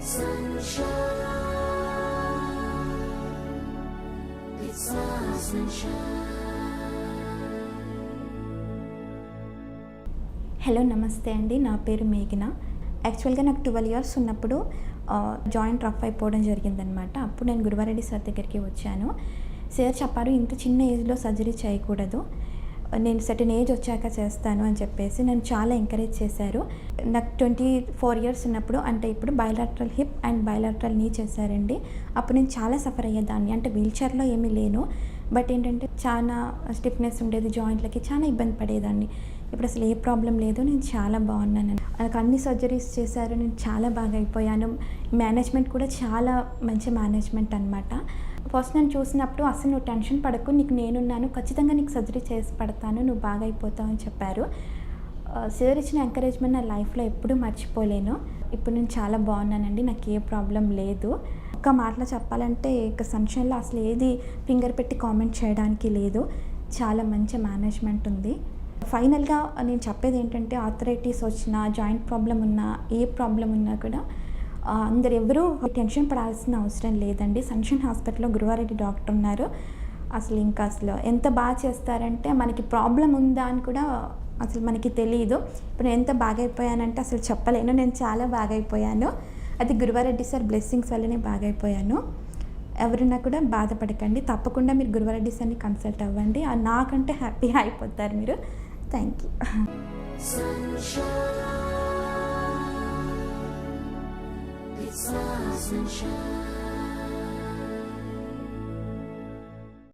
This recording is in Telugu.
Sunshine, it's our sunshine. Hello నమస్తే అండి, నా పేరు మేఘన. యాక్చువల్గా నాకు 12 ఇయర్స్ ఉన్నప్పుడు జాయింట్ రఫ్ అయిపోవడం జరిగిందనమాట. అప్పుడు నేను గురువారెడ్డి సార్ దగ్గరికి వచ్చాను. సార్ చెప్పారు, ఇంత చిన్న ఏజ్లో సర్జరీ చేయకూడదు, నేను సర్టెన్ ఏజ్ వచ్చాక చేస్తాను అని చెప్పేసి నన్ను చాలా ఎంకరేజ్ చేశారు. నాకు 24 ఇయర్స్ ఉన్నప్పుడు, అంటే ఇప్పుడు బైలాటరల్ హిప్ అండ్ బైలాటరల్ నీ చేశారండి. అప్పుడు నేను చాలా సఫర్ అయ్యేదాన్ని, అంటే వీల్చైర్లో ఏమీ లేను, బట్ ఏంటంటే చాలా స్టిఫ్నెస్ ఉండేది జాయింట్లకి, చాలా ఇబ్బంది పడేదాన్ని. ఇప్పుడు అసలు ఏ ప్రాబ్లం లేదు, నేను చాలా బాగున్నాను. నాకు అన్ని సర్జరీస్ చేశారు, నేను చాలా బాగా అయిపోయాను. మేనేజ్మెంట్ కూడా చాలా మంచి మేనేజ్మెంట్ అనమాట. ఫస్ట్ నన్ను చూసినప్పుడు అసలు నువ్వు టెన్షన్ పడకు, నీకు నేనున్నాను, ఖచ్చితంగా నీకు సర్జరీ చేసి పడతాను, నువ్వు బాగా అయిపోతావు అని చెప్పారు. సార్ ఇచ్చిన ఎంకరేజ్మెంట్ నా లైఫ్లో ఎప్పుడూ మర్చిపోలేను. ఇప్పుడు నేను చాలా బాగున్నానండి, నాకు ఏ ప్రాబ్లం లేదు. ఒక్క మాటలో చెప్పాలంటే ఇక సన్షైన్లో అసలు ఏది ఫింగర్ పెట్టి కామెంట్ చేయడానికి లేదు, చాలా మంచి మేనేజ్మెంట్ ఉంది. ఫైనల్గా నేను చెప్పేది ఏంటంటే, ఆర్థరైటిస్ వచ్చినా, జాయింట్ ప్రాబ్లం ఉన్నా, ఏ ప్రాబ్లం ఉన్నా కూడా అందరు ఎవరూ టెన్షన్ పడాల్సిన అవసరం లేదండి. సన్షైన్ హాస్పిటల్లో గురువారెడ్డి డాక్టర్ ఉన్నారు. అసలు ఎంత బాగా చేస్తారంటే, మనకి ప్రాబ్లం ఉందా అని కూడా అసలు మనకి తెలియదు. ఇప్పుడు నేను ఎంత బాగా అయిపోయానంటే అసలు చెప్పలేను, నేను చాలా బాగా అయిపోయాను. అది గురువారెడ్డి సార్ బ్లెస్సింగ్స్ వల్లనే బాగా అయిపోయాను. ఎవరైనా కూడా బాధపడకండి, తప్పకుండా మీరు గురువారెడ్డి సార్ని కన్సల్ట్ అవ్వండి, నాకంటే హ్యాపీగా అయిపోతారు మీరు. Thank you. Sunshine, it's our sunshine.